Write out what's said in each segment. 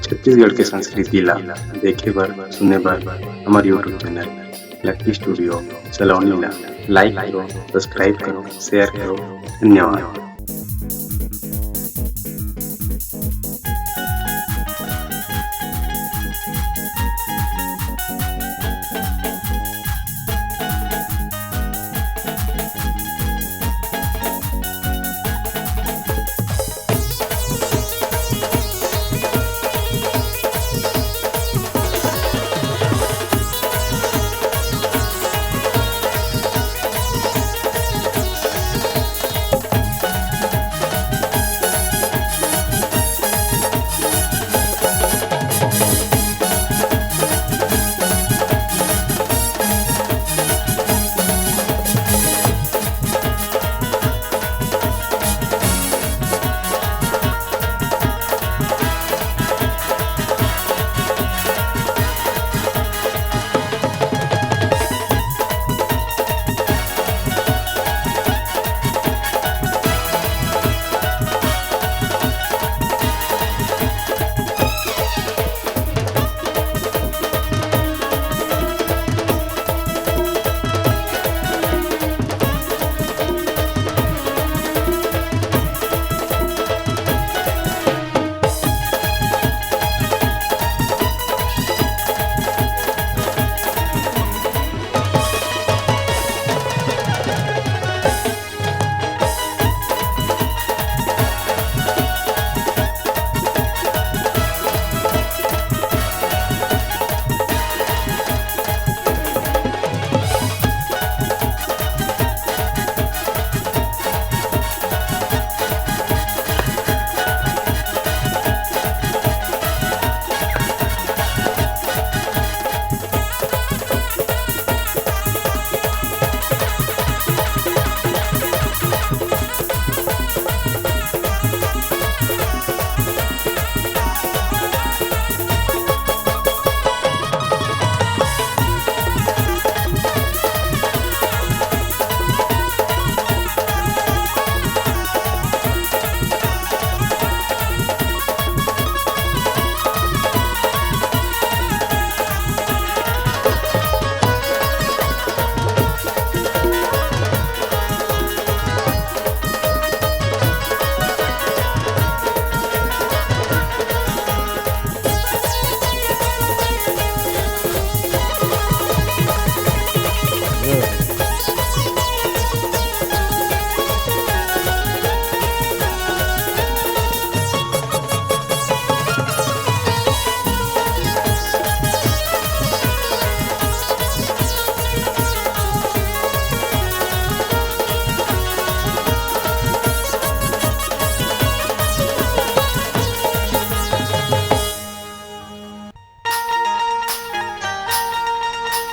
छत्तीसगढ़ के संस्कृति ला देखे बर सुने बर हमार यूट्यूब चैनल लकी स्टूडियो सलोनी ला लाइक करो, सब्सक्राइब करो, शेयर करो। धन्यवाद।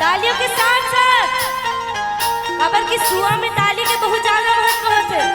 तालियों के साथ साथ खबर की सुआ में ताली के बहुत ज्यादा महत्व होते।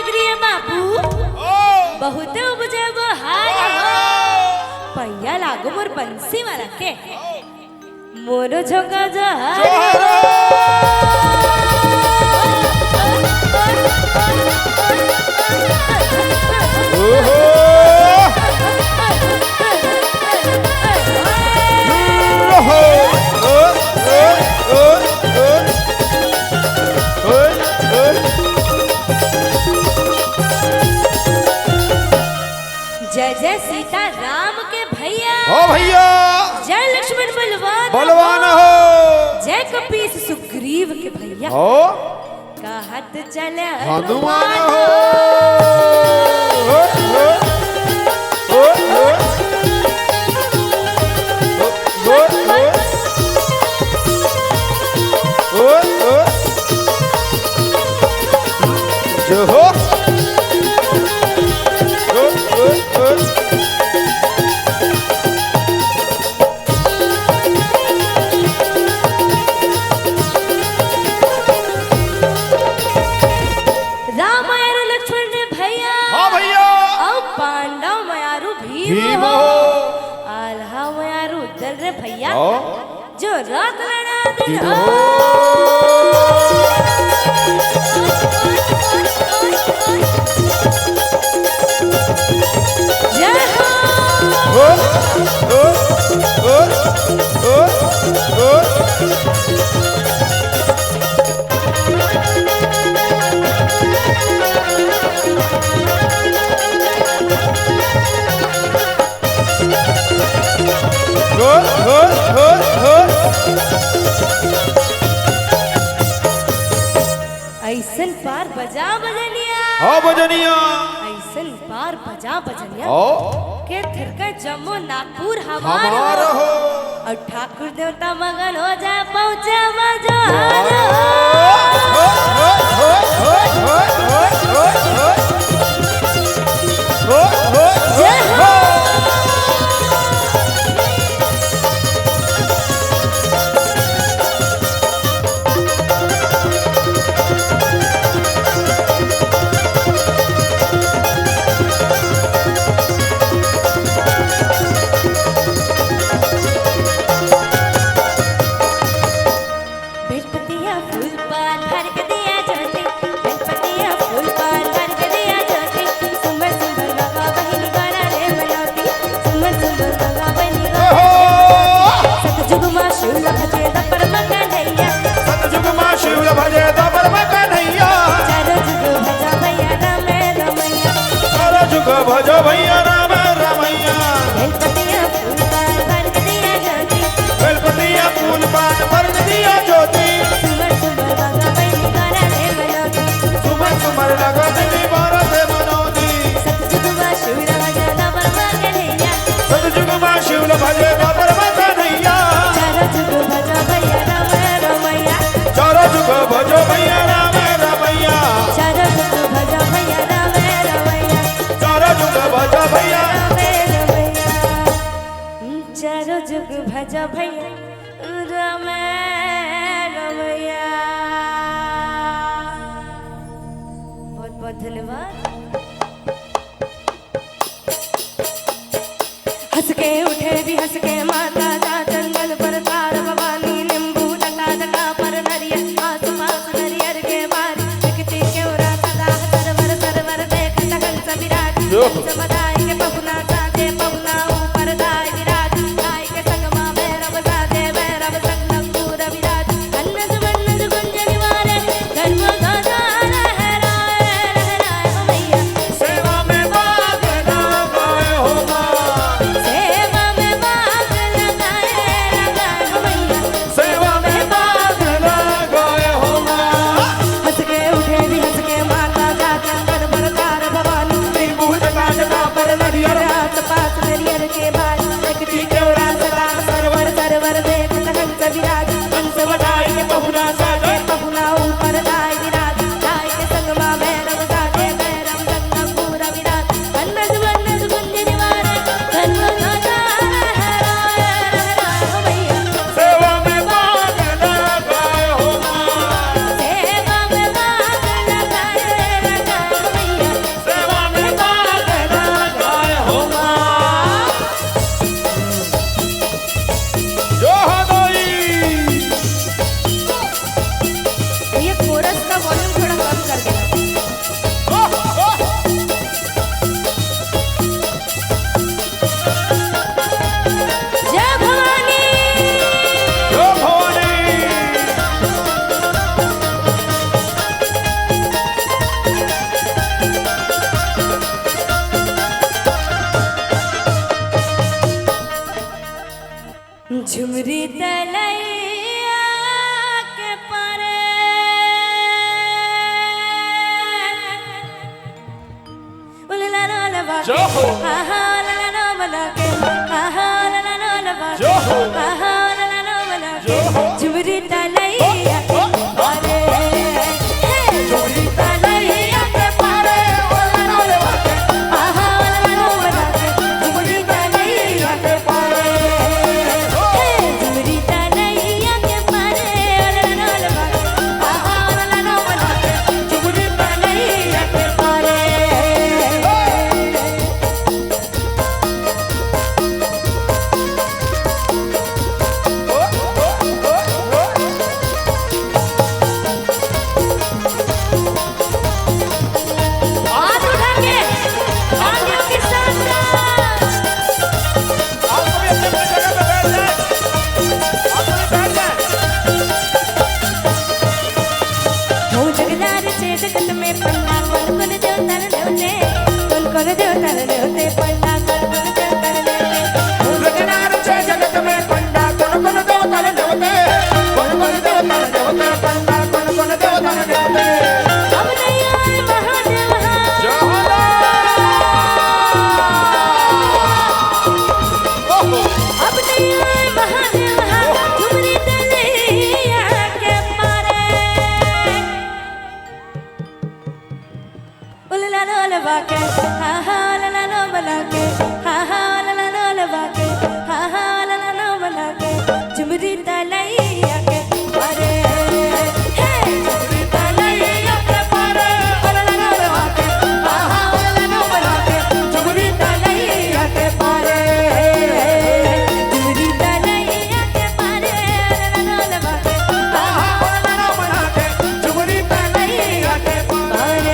प्रिय बाबू बहुत उपजे बहार हो पैया लागो मोर बंसी वाला के मोरो झोंका जहार जय जय सीता राम के भैया हो भैया जय लक्ष्मण बलवान बलवान हो जय कपीस सुग्रीव के भैया हो कहत चले हनुमान हो हो हो हो हो हो हो हो जो हो रामायण लक्ष्मण ने भैया हाँ भैया और पांडव मयारू भीम भीम हो हो आल्हा मयारू दल रे भैया हो जो रात लड़ा दिन दिन हो हो जय हो हो हो हो हो हो हो हो हो हो ऐसन पार बजा बजनिया हाँ बजनिया ऐसन पार बजा बजनिया हो के थिरका जम्मू नागपुर हमार हमार हो हो और ठाकुर देवता मगन हो जा पहुंचा मजा हो हो हो हो हो हो हो हो हो जय हो बेलपतिया फूल पान भर के दिया ज्योति बेलपतिया फूल पान भर के दिया ज्योति सुंदर सुंदर लगा बहिनी गाना रे मनोती सुंदर सुंदर लगा बहिनी गाना सतजुग मां शिव लभजे दपर मगनैया सतजुग मां शिव भजे दबर मगनैया चारों जुग भजा भैया राम रमैया सारा जुग भजो भैया राम रमैया बेलपतिया फूल पान भर के दिया ज्योति बेलपतिया फूल पान भर दिया ज्योति सुंदर सुंदर लगा बहिनी गाना रे मनोती सुमन सुमर लगा देवी भारत मनोदी सतजुग मां शिव लभजे दपर मगनैया सतजुग मां शिव भजे दबर मगनैया चारों जुग भजा भैया राम रमैया चारों जुग भजो भैया राम रमैया चारों जुग भजा भैया राम रमैया चारों जुग भजो भैया चारों जुग भजा भैया राम रमैया बहुत बहुत धन्यवाद हंस के उठे भी हंस के माता जा जंगल पर तार भवानी नींबू डका डका पर नरियर आस पास नरियर के बारी दिखती क्यों रात सदा सरवर देख लगन सविराट समदाय के पहुना साजे पहुना ऊपर दाय विराट दाय के संग मां भैरव साजे आहा ला ला ला बना के झुमरी तलैया के पारे हे झुमरी तलैया के पारे आहा ला ला ला बना के झुमरी तलैया के पारे हे झुमरी तलैया के पारे ला ला ला बना आहा ला ला ला बना के झुमरी तलैया के पारे हाथ उठा के तालियों के साथ आप सभी अपने अपने जगह पे बैठ जाएं। आप सभी बैठ जाएं। हो जगदार छे जगत में पन्ना कोन कोन देवतार देवते पन्ना कोन कोन देवतार देवते हो जगनार छे जगत में पंडा कोन कोन देवतार देवते कोन कोन देवतार देवते पंडा कोन कोन देवतार देवते अब नहीं आए महादेव जय हो ला। ओहो अब नहीं आए महादेव झुमरी तलैया के पारे उला ला ला बाके हा हा ला ला ला बना के हा हा ला ला ला बाके हा हा ला ला ला बना के झुमरी तलैया के पारे हे झुमरी तलैया के पारे ला ला ला बाके हा हा ला ला ला बना के झुमरी तलैया के पारे झुमरी तलैया के पारे ला ला ला बाके हा हा ला ला ला बना के झुमरी तलैया के पारे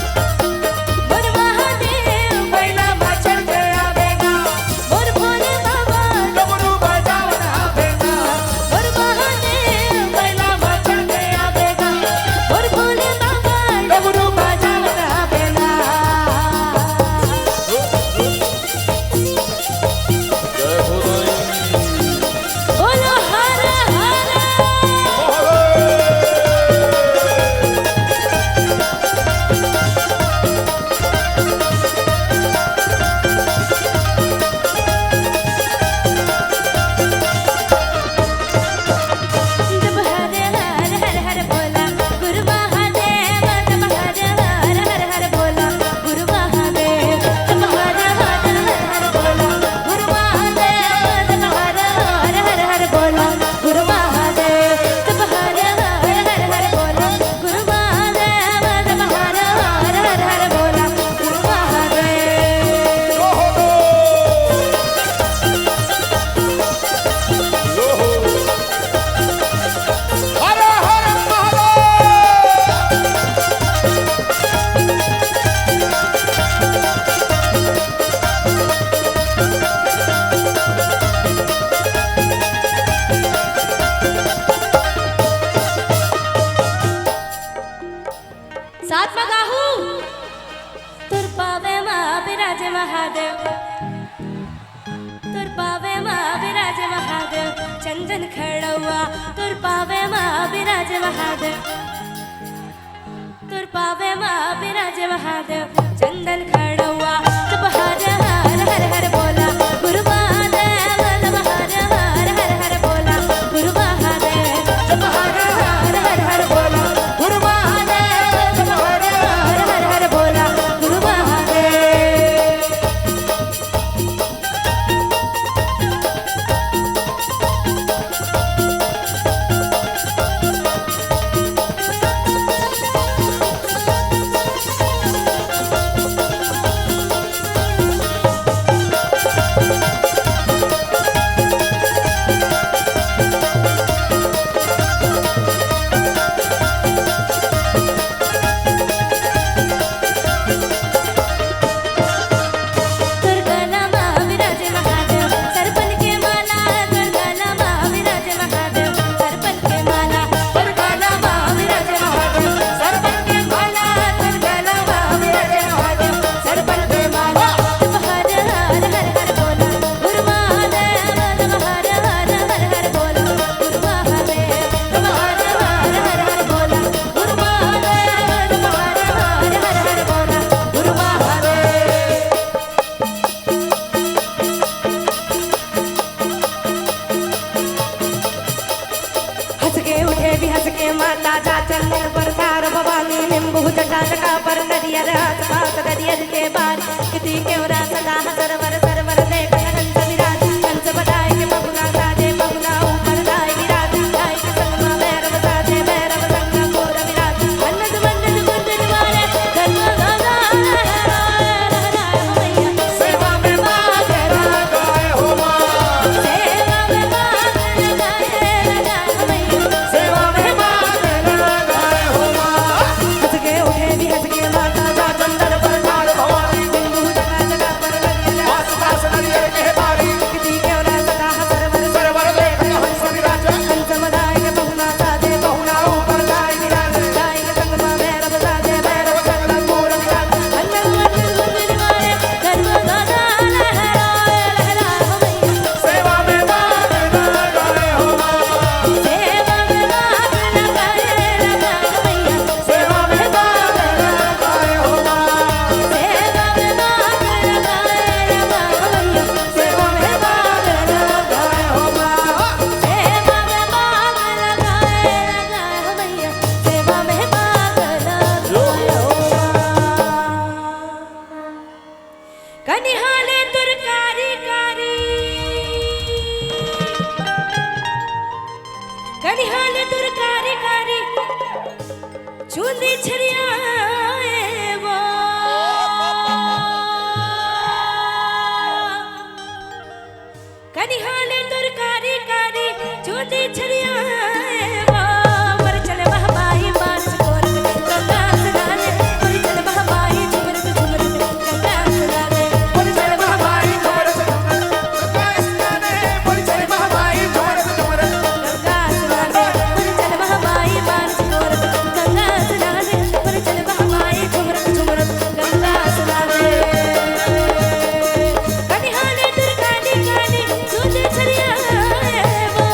मोर महादेव बैला माचल के आवेगा मोर भोले बाबा डमरू बजावन आवेगा मोर महादेव बैला माचल के आवेगा मोर भोले बाबा डमरू बजावन आवेगा बोलो हर हर जब हर हर हर हर बोला गुरु महादेव जब हर हर हर हर बोला गुरु महादेव जब हर हर हर हर बोला गुरु महादेव जब हर हर हर हर बोला गुरु महादेव जब हर हर हर हर बोला गुरु महादेव जब हर हर हर हर बोला गुरु महादेव हर हर महादेव। साथ में गाहू तुर पावे माँ विराज महादेव तुर पावे माँ विराज महादेव चंदन खड़ुआ तुर पावे माँ विराज महादेव तुर पावे माँ विराज महादेव चंदन खड़ुआ जब हर हर हर हर बोला गुरु महादेव जब हर हर हर हर बोला गुरु महादेव जब हर हर हर हर बोला गुरु महादेव जब हर हर हर हर बोला गुरु महादेव छोटी छरिया वो कनिहाले तुरकारी कारी छोटी छरिया वो मर चले बहबाई मार चकोर गंगा सलाने मर चले बहबाई झुमर झुमर गंगा सलाने बोल चल महाबाई झुमर गंगा स्नाने बोल चल महाबाई झुमर झुमर गंगा सलाने मर चले बहबाई मार चकोर गंगा सलाने मर चले बहबाई झुमर झुमर गंगा सलाने कनिहाले तुरकारी कारी छोटी छरिया वो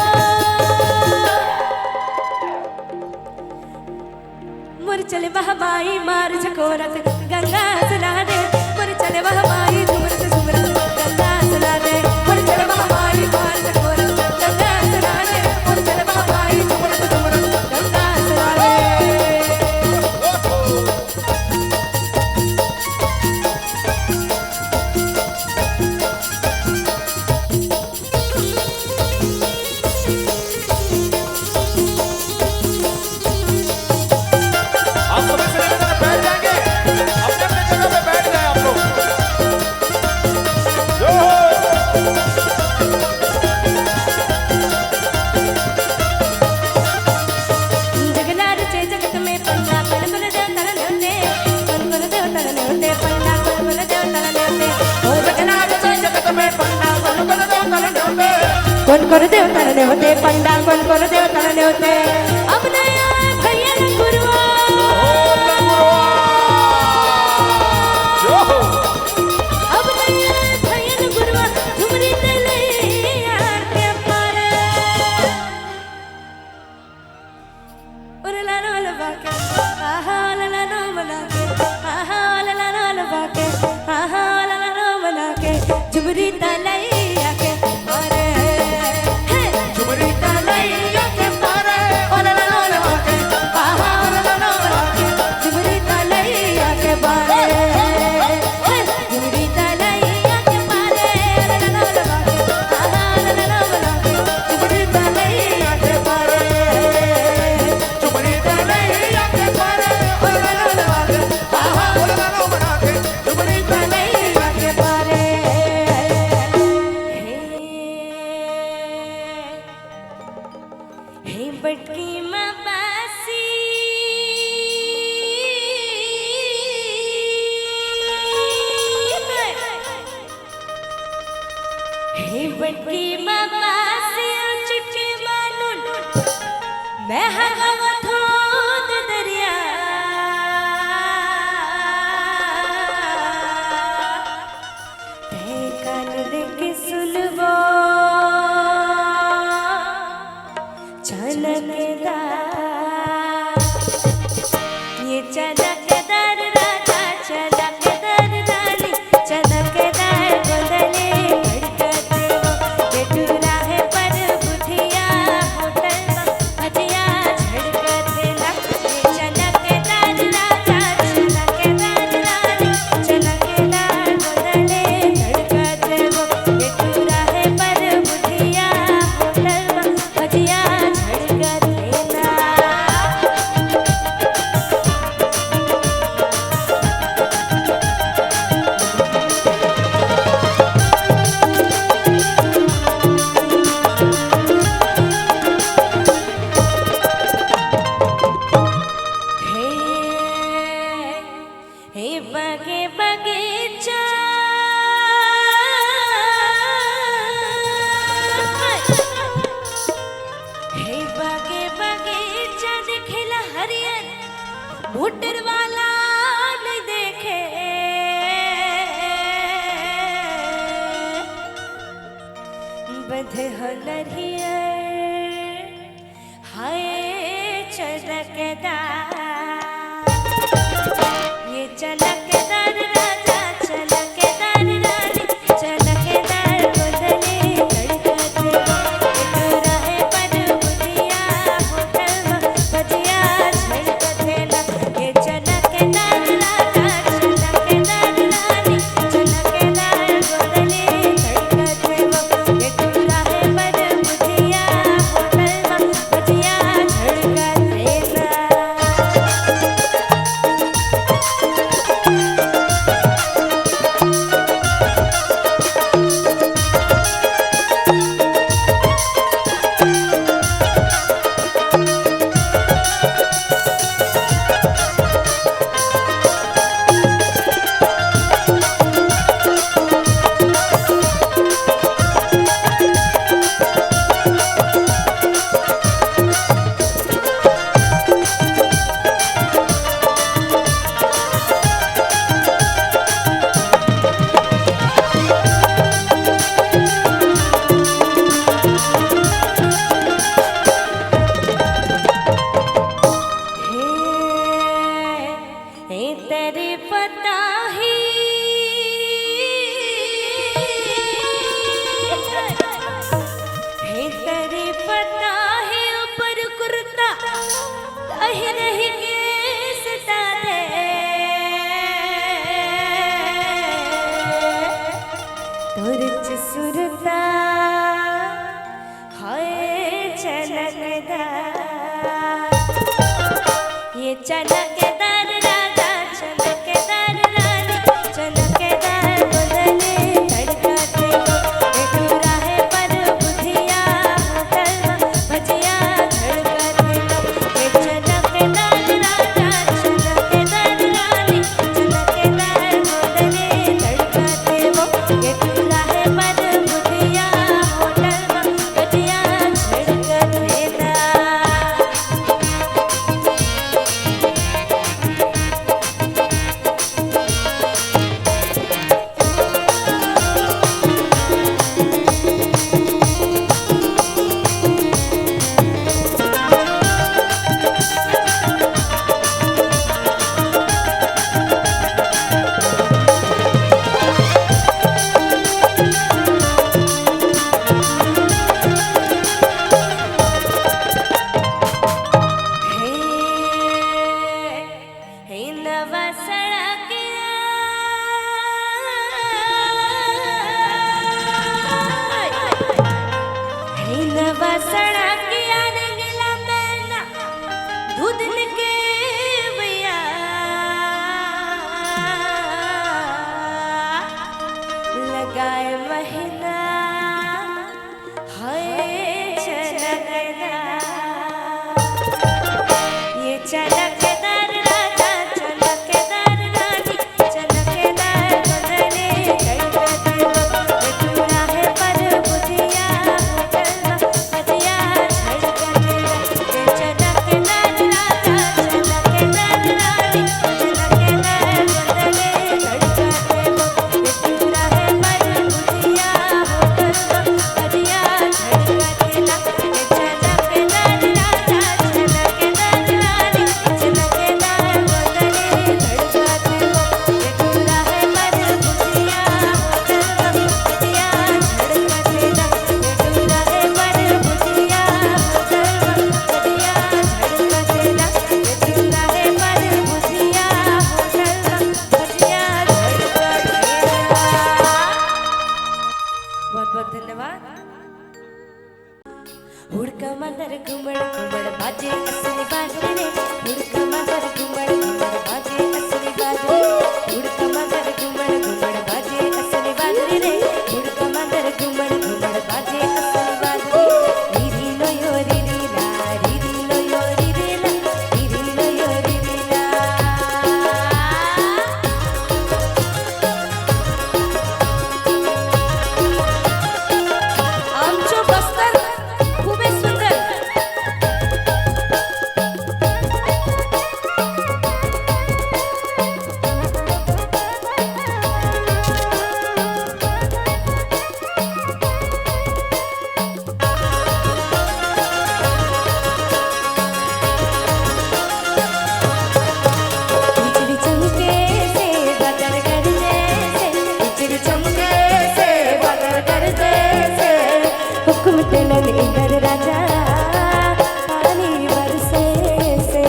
मुर चले बहबाई मार झकोरत गंगा सलाने मुर चले बहबाई झुमरत झुमरत गंगा सलाने मुर चले बहबाई मार झकोरत गंगा सलाने मुर चले बहबाई झुमरत झुमरत गंगा सलाने आप सभी से निवेदन है, बैठ जाएंगे अपने अपने जगह पे बैठ जाए आप लोग जो जगनार चे जगत में पंगा कल कल देव तल नेवते कल कल देव तल नेवते पंगा कल कल देव तल नेवते ओ जगन्नाथ से जगत में पंडा कल कल देव तल नेवते कौन कर देव तल नेवते पंडा कौन कर देव तल नेवते अब नया भैया गुरुआ जो अब नया भैया गुरुआ झुमरी तले यार के पारे और लानो लबाके आहा लानो मनाके आहा लानो लबाके आहा लानो मनाके झुमरी तले आके अरे हे झुमरी तलैया के पारे ओला लानो लबाके आहा लानो मनाके झुमरी तले आके बारे हे झुमरी तले आके बारे लानो लबाके आहा लानो मनाके झुमरी तले आके बारे झुमरी तलैया के पारे ओला लानो लबाके आहा बोला लो बना के झुमरी तलैया के बारे हे बटकी माँ बासी हे बटकी माँ बासी चुटकी मानुन मैं हवा थोद दरिया ते कान देख सुनबो चनकदार ये चनकदार राजा चनकदार रानी चनकदार बदले भड़कते हो ये टूरा है पर बुधिया होटल में भजिया झड़कते ना ये चनकदार राजा चनकदार रानी चनकदार बदले भड़कते हो ये टूरा है पर बुधिया होटल में भजिया झड़कते ना हे बगे बगीचा हे बगे बगीचा दिखला हरियर मोटर वाला नहीं देखे बंधे हो नरियर हाय चलकदार ये चलकदार राजा चलकदार रानी चलकदार बदले धड़कते एक रहे पर बुधिया होटल में भजिया झड़कते ना ये चलकदार राजा चलकदार रानी चलकदार बदले धड़कते एक रहे पर बुधिया होटल में भजिया झड़कते ना चनकेदार राजा चनकेदार रानी चनकेदार बदने धड़काते हो बेटूरा है पर बुधिया होटल भजिया धड़काते हो ये चनकेदार राजा चनकेदार रानी चनकेदार बदने धड़काते हो बेटूरा है पर बुधिया होटल भजिया धड़काते हो हे नवा सड़किया हे नवा सड़किया ने गिला मैना दूध के भैया लगाए महीना है चनकदा ये चनकेदार राजा चनकेदार रानी चनकेदार बदने धड़काते हो बेटूरा है पर बुधिया होटल भजिया धड़काते हो ये चनकेदार राजा चनकेदार रानी चनकेदार बदने धड़काते हो बेटूरा है पर बुधिया होटल भजिया धड़काते हो ये चनकेदार राजा चनकेदार रानी चनकेदार बदने धड़काते हो बेटूरा है पर बुधिया होटल भजिया धड़काते हो बेटूरा है पर बुधिया होटल भजिया धड़काते हो बेटूरा है पर बुधिया होटल भजिया धड़काते हो बहुत बहुत धन्यवाद हुड़का मगर घुमड़ घुमड़ बाजे असली बाजे रे हुड़का मगर घुमड़ घुमड़ बाजे असली बाजे हुड़का मगर घुमड़ घुमड़ बाजे असली बाजे रे हुड़का मगर घुमड़ घुमड़ बाजे असली बाजे रीरी लो यो रीरी ला रीरी लो यो रीरी ला रीरी लो यो रीरी ला आमचो बस्तर खूबे सुंदर बिजली चमके से बदल गरजे से बिजली चमके से बदल गरजे से हुक्म तेलन इंदर राजा पानी बरसे से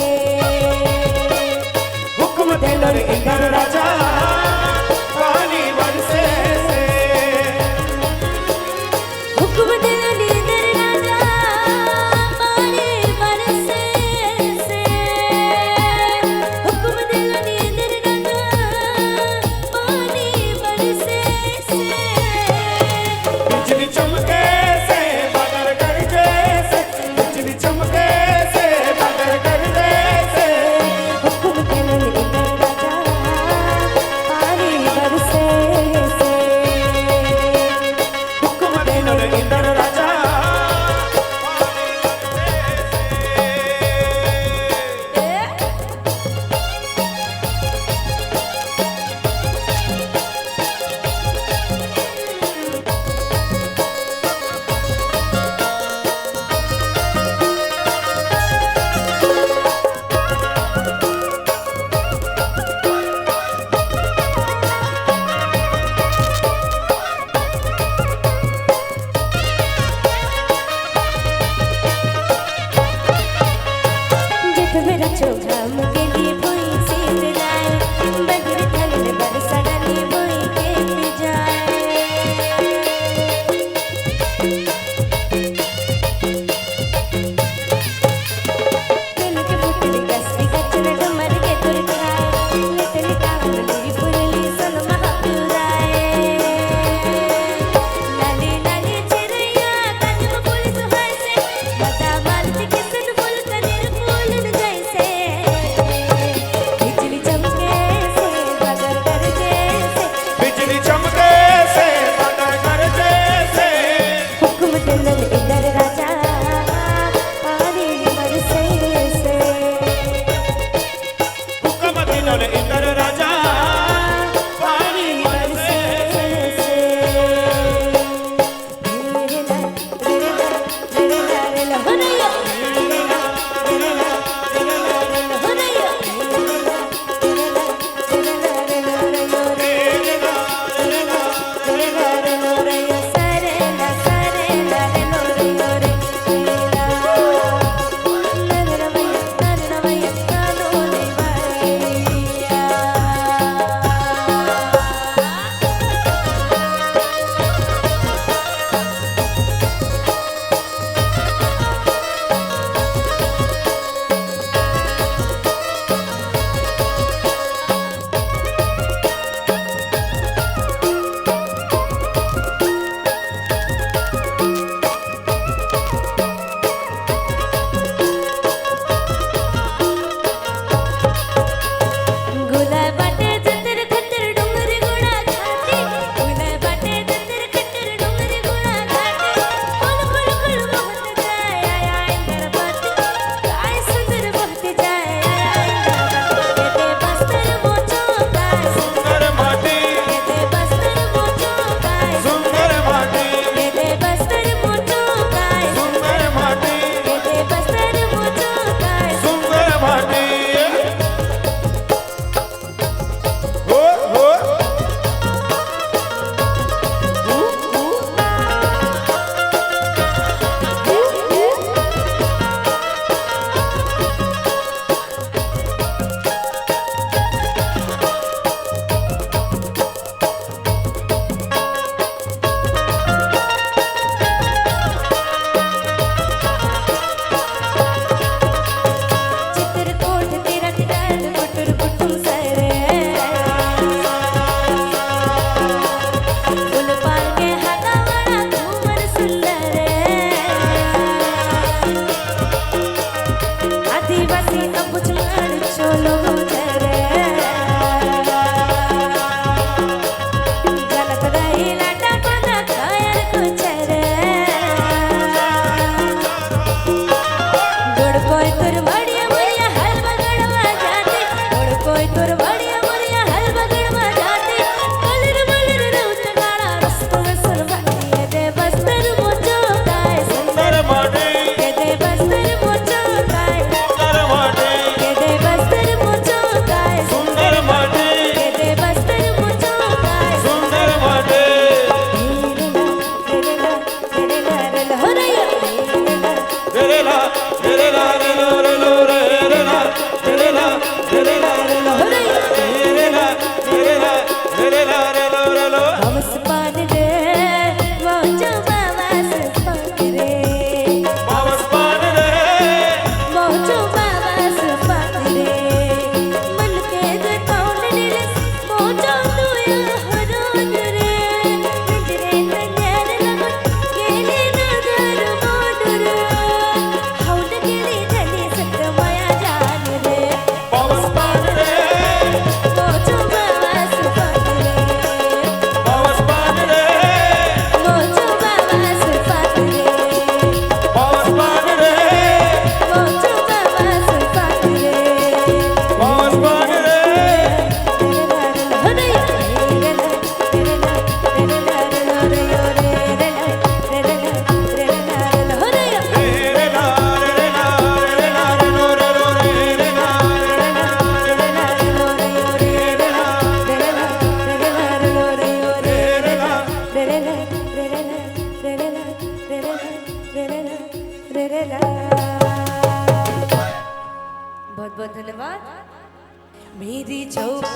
हुक्म तेलर इंदर राजा पानी बरसे से हुक्म तेलन इंदर राजा पानी बरसे से हुक्म तेलन इंदर राजा पानी बरसे से बिजली चमके से बदल गरजे से बिजली चमके से बदल गरजे से हुक्म तेलन इंदर राजा पानी बरसे से हुक्म तेलर इंदर राजा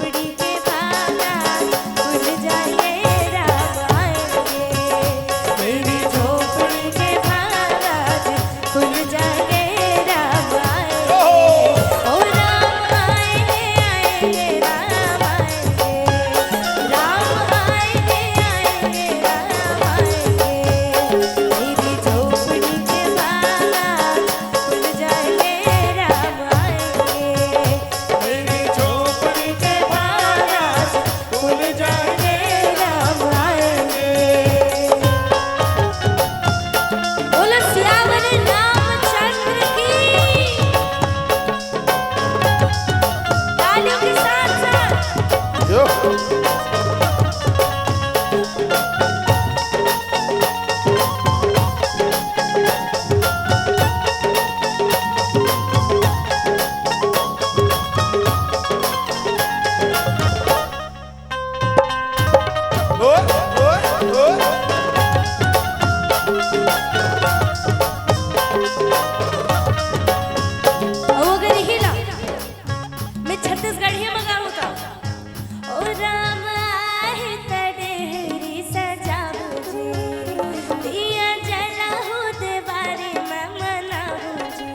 झोपड़ी के भागा खुल जाएंगे राम आएंगे। मेरी झोपड़ी के भागा खुल जाएंगे राम आएंगे। ओ राम आएंगे आएंगे राम आएंगे। राम आएंगे आएंगे राम आएंगे। मेरी झोपड़ी के भागा खुल जाएंगे राम आएंगे। मेरी झोपड़ी के भागा खुल जाएंगे राम आएंगे। बोलो सियावर रामचंद्र की। तालियों के साथ साथ जो अगर हिला मैं छत्तीसगढ़ी मगा होता। ओ राम आहे तडेहरी सजाऊ जी। दिया जलाहू देवारी मैं मनाऊ जी।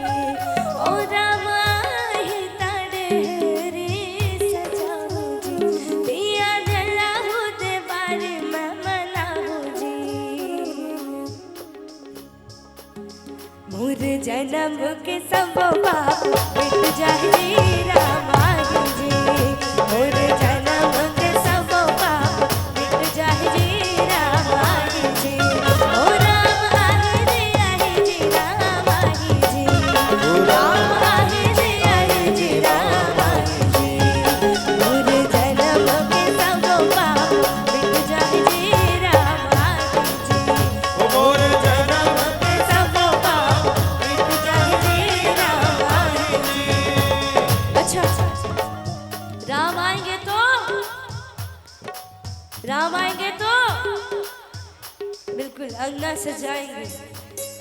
ओ राम आहे तडेहरी सजाऊ जी। दिया जलाहू देवारी मैं मनाऊ जी। मोर जन्म के सब पाप मिट जाए राम आए जी। मोर जन्म के सब पाप मिट जाए राम आए जी। ओ राम आए जी राम आए जी। राम आए जी राम आए जी। मोर जन्म के सब पाप मिट जाए राम आए जी। मोर जन्म के सब पाप मिट जाए राम आए जी। अच्छा राम आएंगे तो बिल्कुल अंगना सजाएंगे।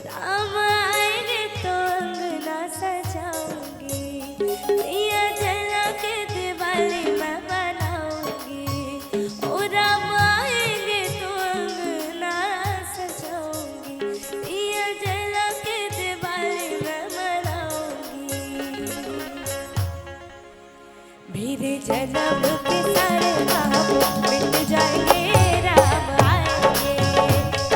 राम आएंगे तो अंगना सजाऊंगी। दिया जला के दिवाली मैं बनाऊंगी। ओ राम आएंगे तो अंगना सजाऊंगी। दिया जला के दिवाली मैं बनाऊंगी। मेरे जन्म के सारे पाप मिट जाएंगे राम आएंगे।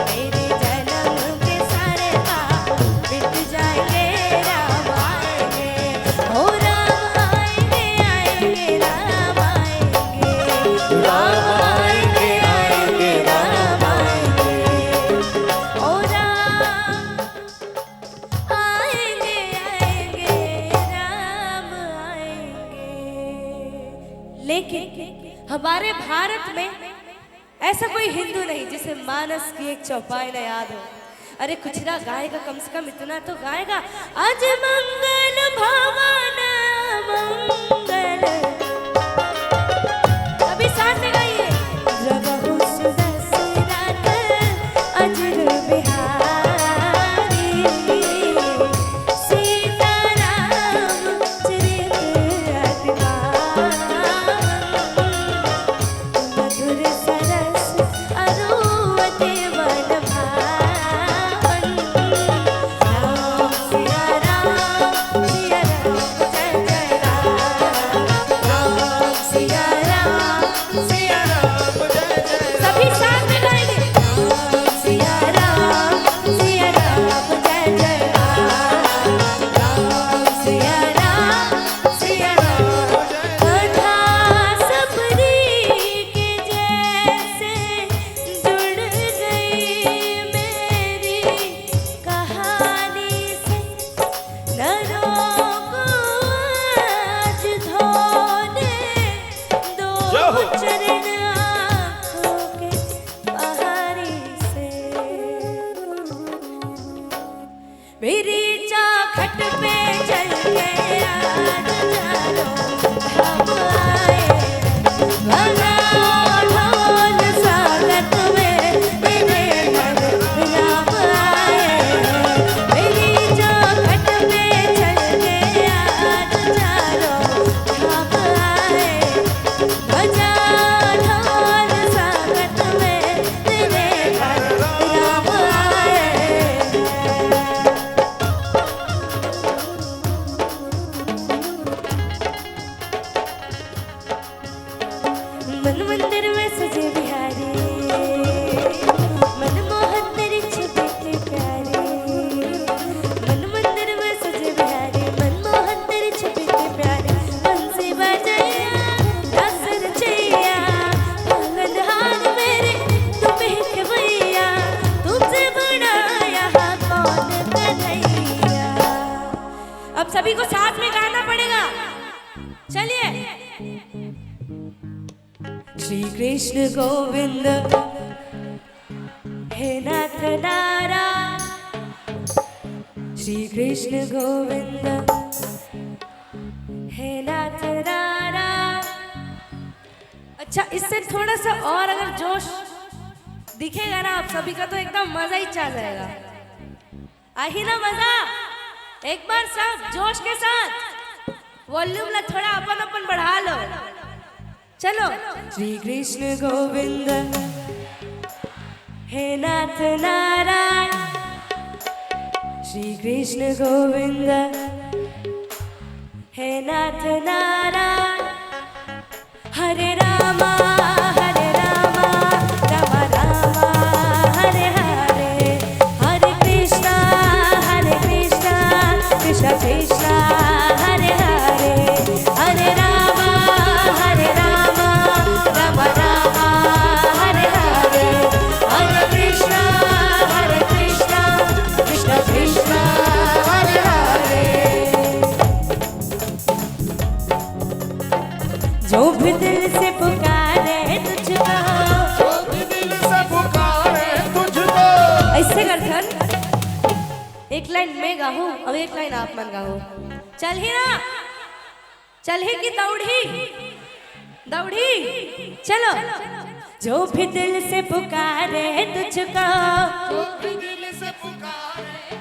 मेरे जन्म के सारे पाप मिट जाएंगे राम आएंगे। ओ राम आएंगे आएंगे राम आएंगे। राम आएंगे आएंगे राम आएंगे। ओ राम आएंगे आएंगे राम आएंगे। लेकिन हमारे भारत में ऐसा कोई हिंदू नहीं जिसे मानस की एक चौपाई न याद हो। अरे कुछ ना गाएगा, कम से कम इतना तो गाएगा। आज मंगल भवन मंगल। अभी साथ में गाइए। रवहु सुदशरथ अजर बिहारी। सीताराम चरित अति मधुर सरस अरुवति वन भावन। राम सिया राम जय जय राम। राम सिया राम जय जय। सभी साथ में गाएंगे। राम सिया राम जय जय राम। राम सिया राम कथा सबरी के जैसे जुड़ गई मेरी कहानी से। नरों को आज धोने दो चरण आँखों के पहाड़ी से। मेरी चौखट पे चल के आज जानो हम आए। भला ढोल स्वागत में मेरे घर राम आए। मेरी चौखट पे चल के आज जानो हम आए। अब सभी को साथ में गाना पड़ेगा। चलिए। श्री कृष्ण गोविंद हे नाथ नारायण, श्री कृष्ण गोविंद हे नाथ नारायण। अच्छा, इससे थोड़ा सा और अगर जोश दिखेगा ना आप सभी का तो एकदम मजा ही आ जाएगा। आई ना मजा? एक बार सब जोश के साथ वॉल्यूम ला थोड़ा अपन अपन बढ़ा लो। चलो। श्री कृष्ण गोविंद हे नाथ नारायण, श्री कृष्ण गोविंद हे नाथ नारायण। हरे रामा हरे रामा, राम रामा हरे हरे, हरे कृष्णा कृष्ण कृष्ण हरे हरे, हरे रामा राम रामा हरे हरे, हरे कृष्ण कृष्ण कृष्ण हरे हरे। जो भी दिल से पुकारे तुझको, जो भी दिल से पुकारे तुझको। ऐसे करथन। एक लाइन मैं गाऊं और एक लाइन आप मन गाओ। चल ही ना, चल ही की दौड़ी दौड़ी। चलो। जो भी दिल से पुकारे तुझको, जो भी दिल से पुकारे,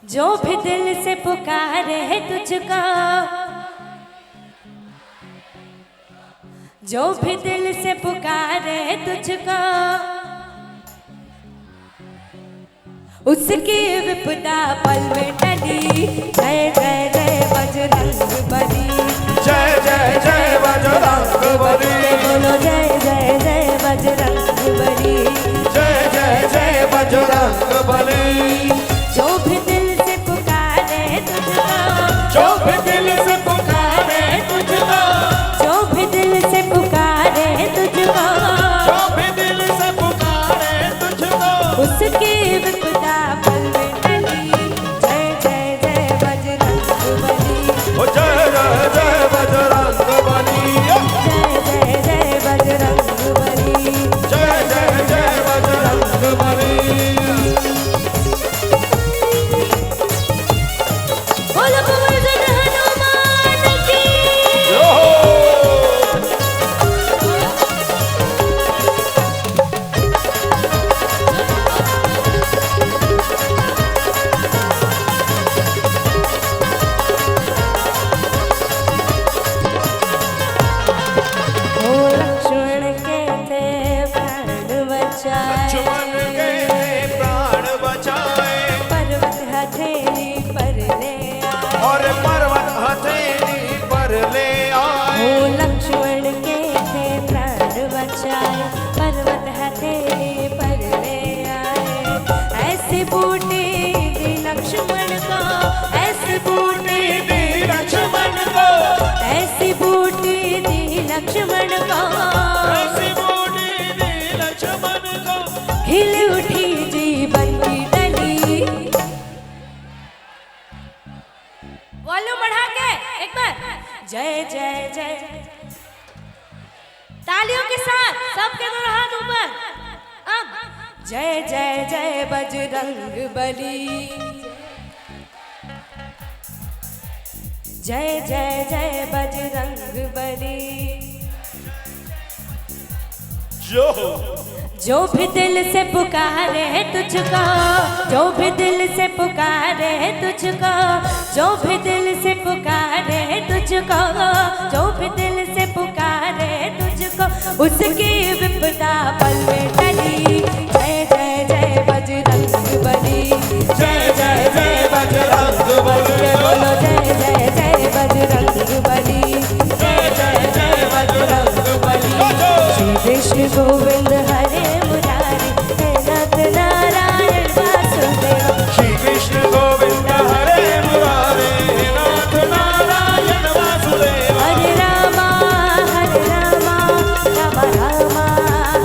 जो भी दिल से पुकारे तुझको, जो भी दिल से पुकारे तुझको, उसकी विपदा पल में टली। जय जय जय बजरंग बली, जय जय जय बजरंग बली, बोलो जय जय जय बजरंग बली, जय जय जय बजरंग बली। जो भी दिल से पुकारे तुझको, जो भी दिल से पुकारे तुझको, जो भी दिल से पुकारे तुझको, जो भी दिल से पुकारे तुझको, उसकी विपदा पल में टली। जय जय जय बजरंग बली, ओ जय जय जय बजरंग बली, जय जय जय बजरंग बली, जय जय जय बजरंग बली। बोलो पवन हनुमान की। यो ओ लक्ष्मण के थे प्राण बचाए, लक्ष्मण के प्राण बचाए, पर्वत हथेली पर ले आए। और पर्वत हथेली पर ले आए। ओ लक्ष्मण के थे प्राण बचाए, पर्वत हथेली पर ले आए। ऐसी बूटी दी लक्ष्मण को, ऐसी बूटी दी लक्ष्मण को, ऐसी बूटी दी लक्ष्मण को, ऐसी बूटी दी लक्ष्मण को। हिल उठी जीवन की डली। वॉल्यूम बढ़ा के एक बार। जय जय जय, तालियों के साथ सबके दोनों हाथ ऊपर। अब जय जय जय बजरंग बली, जय जय जय बजरंग बली। जो भी दिल से पुकारे तुझको, जो भी दिल से पुकारे तुझको, जो भी दिल से पुकारे तुझको, जो भी दिल से पुकारे तुझको, उसकी विपदा पल में टली। जय जय जय बजरंग बली, जय जय जय बजरंग बली, बोलो जय जय जय बजरंग बली, जय जय जय बजरंग बली। श्री कृष्ण गोविंद हरे मुरारी, हे नाथ नारायण वासुदेव। श्री कृष्ण गोविंद हरे मुरारे, नाथ नारायण वासुदेव। हरे रामा राम रामा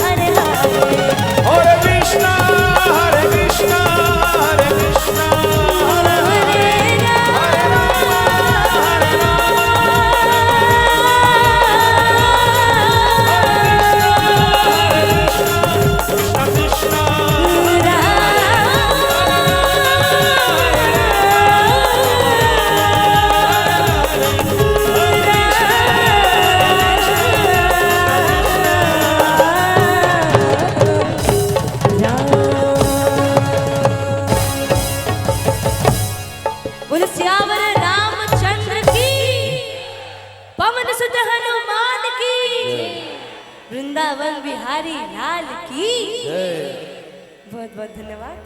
हरे हरे, बिहारी लाल की बहुत बहुत धन्यवाद।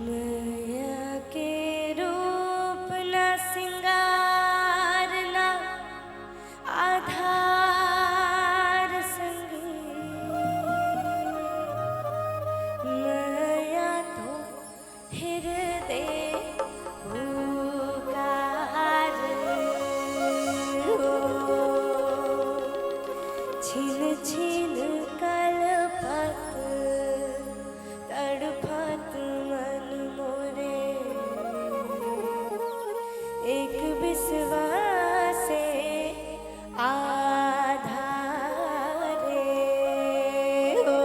मैया के रूप ना सिंगार ना आधार संगी, मैया तो हृदय पुकार हो। छिन छिन कलपत तड़पत मन मोरे, एक विश्वासे आधारे हो।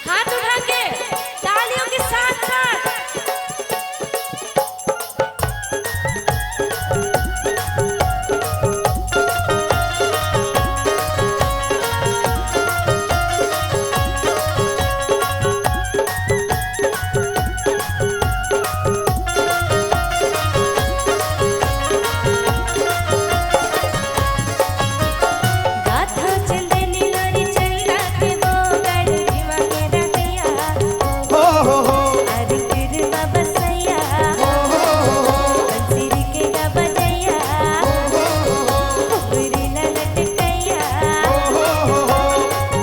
हाथ उठा के तालियों के साथ साथ गाथा चंदनी लोरी चंदा के वो गढ़वा के रखिया अरे तिरवा बसैया बंसीरी के गा बजैया मेरी ललटकैया।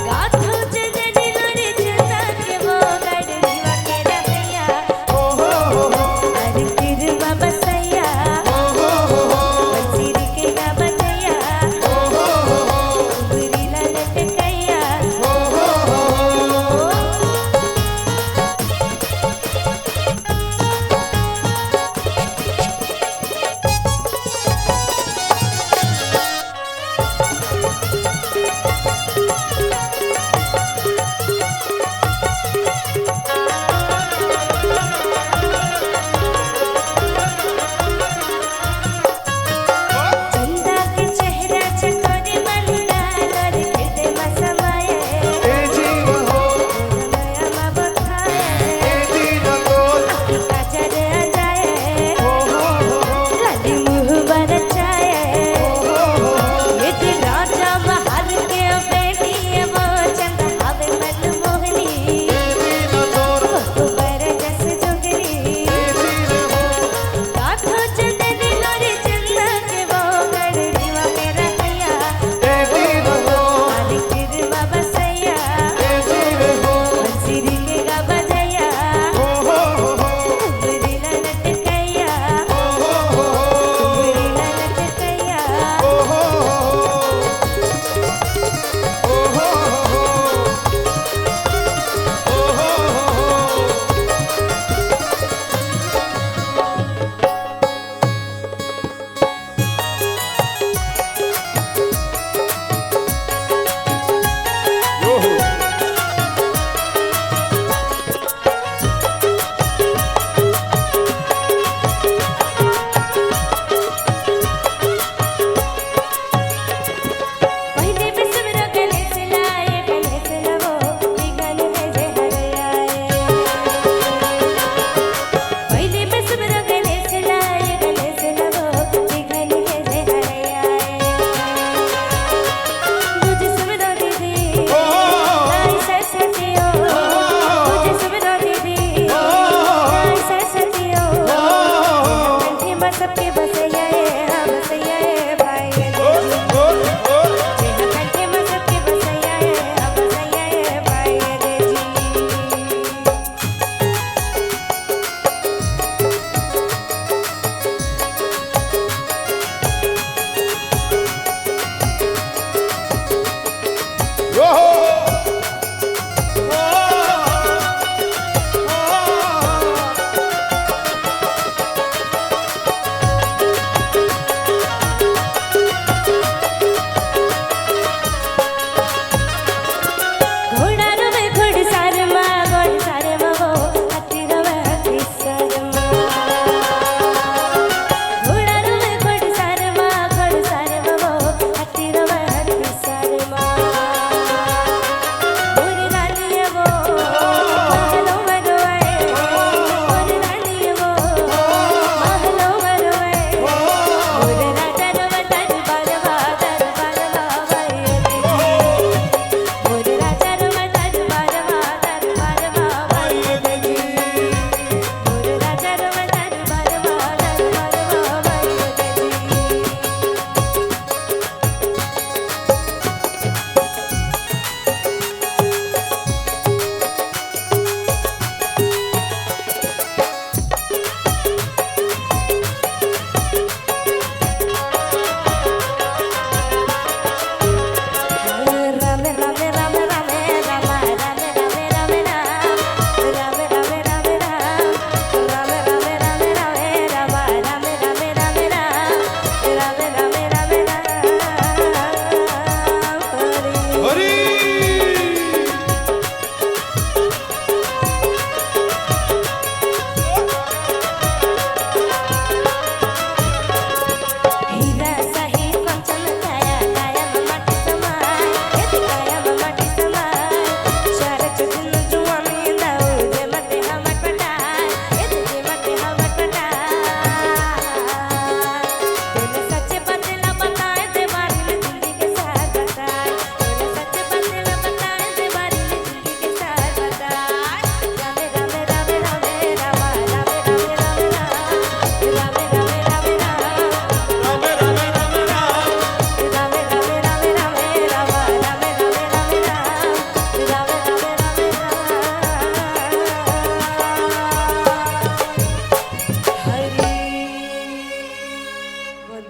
गाथा चंदनी लोरी चंदा के वो गढ़वा के रखिया अरे तिरवा बसैया बंसीरी के गा बजैया मेरी ललटकैया। चंदा के चेहरा चकोरे मलिया लर हृदय में समाये नया माँ बखाए काजर आ जाए लाली मुँह बरचाए। ये दिल राजा महल के बेटी वो चंदा हवे मन मोहनी वो तो बरजस जोगनी। गाथो चंदनी लोरी चंदा के वो गढ़वा के रखिया अरे तिरवा बसैया बंसीरी के गा बजैया मेरी ललटकैया मेरी ललटकैया। पहले बिस्मिल्लाह गले से लाए गले से लवो बिगन में जहर आए। पहले बिस्मिल्लाह गले से लाए गले से लवो बिगन में जहर आए। मुझे सुमरो दीदी आई सरस्वतियो मुझे सुमरो दीदी आई सरस्वतियो कंठी में सबके बसैया हाँ बसैया भाई कंठे में सबके बसैया हाँ बसैया भाई रे जी।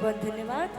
बहुत धन्यवाद।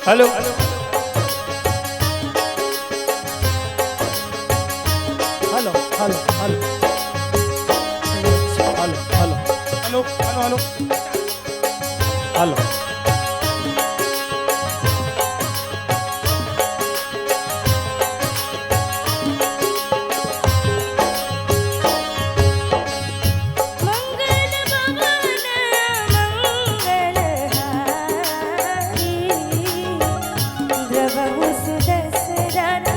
Hello hello hello hello hello hello hello hello hello hello मंगल भवन मंगलहारी द्रवहु सुदशरथ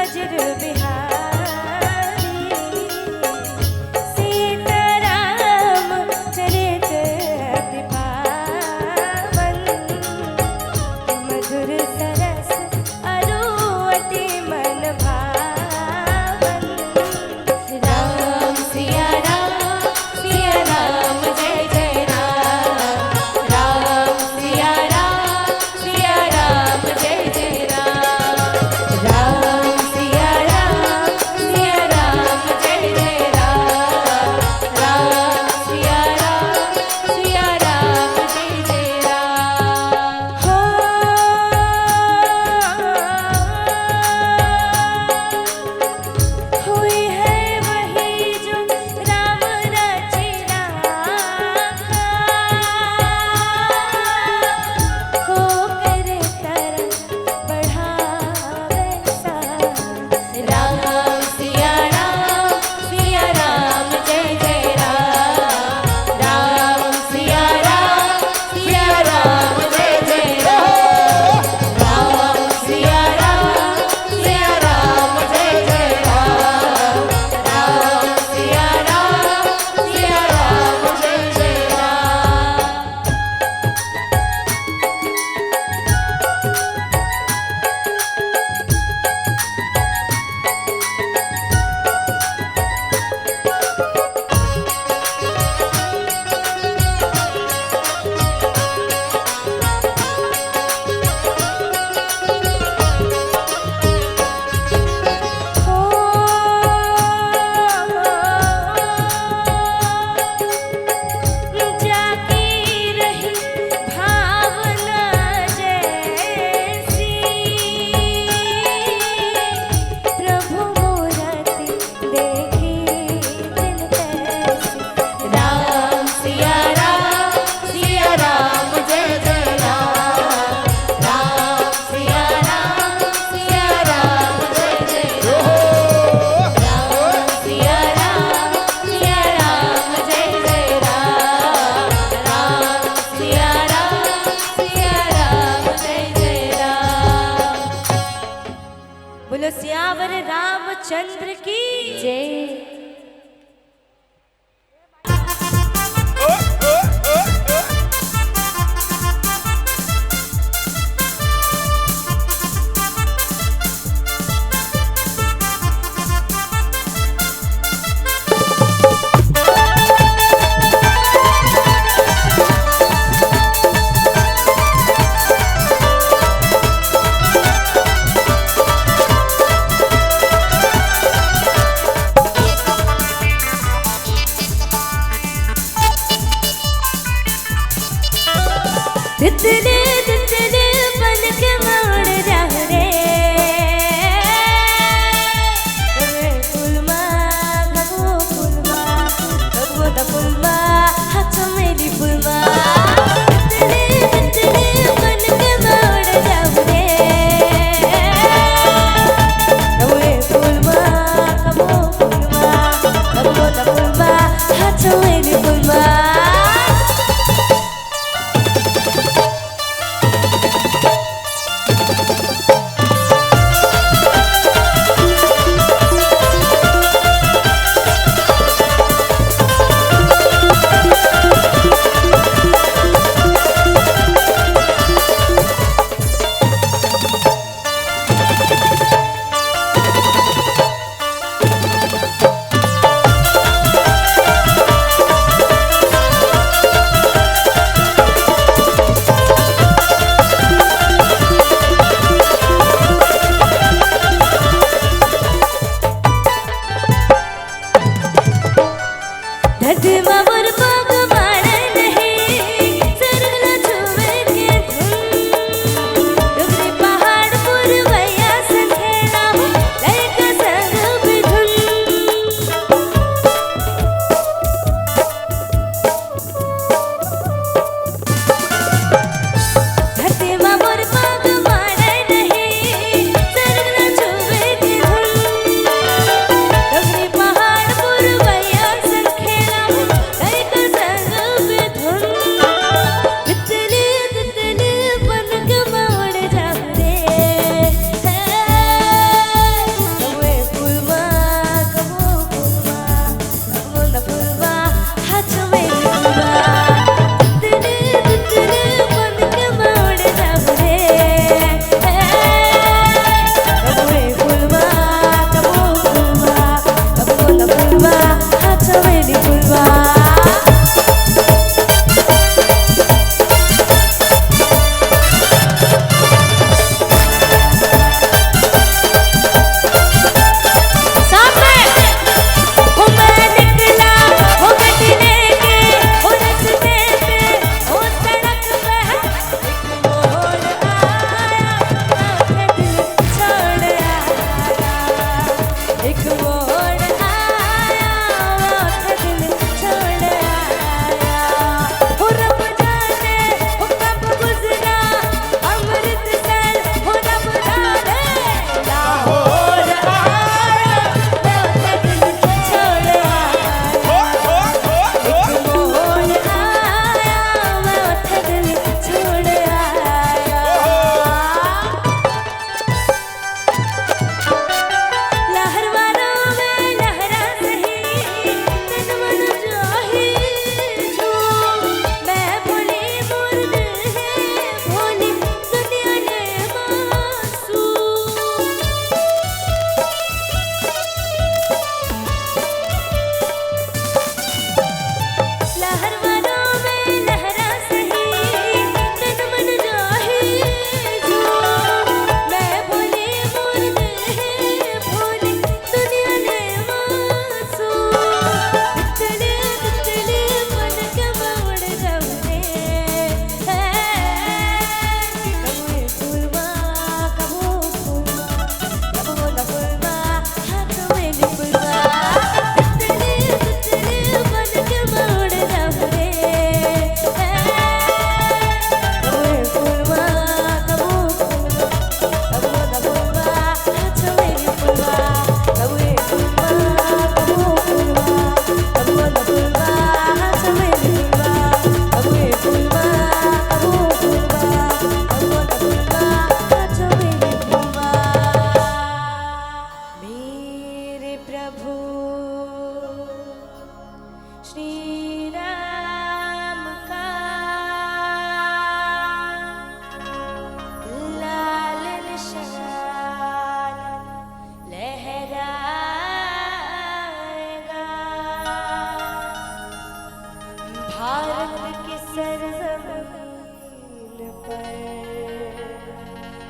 अजर बिहारी सीताराम चरित अति पावन मधुर सरस अरु अति मन भावन राम सिया राम जय जय राम राम सिया राम जय जय राम राम सिया राम जय जय राम राम सिया राम जय जय राम हो हुई है वही जो राम रचिया को करे तरस बढ़ावे सा राम सिया राम जय जय राम राम सिया राम जय जय राम राम सिया राम जय जय राम राम सिया राम जय जय राम। जाकी रही भावना जैसी प्रभु मूरति देखी दिल कैसी राम सिया राम जय जय राम राम सिया राम जय जय राम सिया राम जय जय राम राम सिया राम जय जय राम। बोलो सियावर रामचंद्र की जय। तितली तितली बन के मोड़ जा रे फुलमा गगो द फुलमा हाथ मेरी फुलमा तितली तितली बन के मोड़ जा रे फुलमा गगो द फुलमा हाथ मेरी फुलमा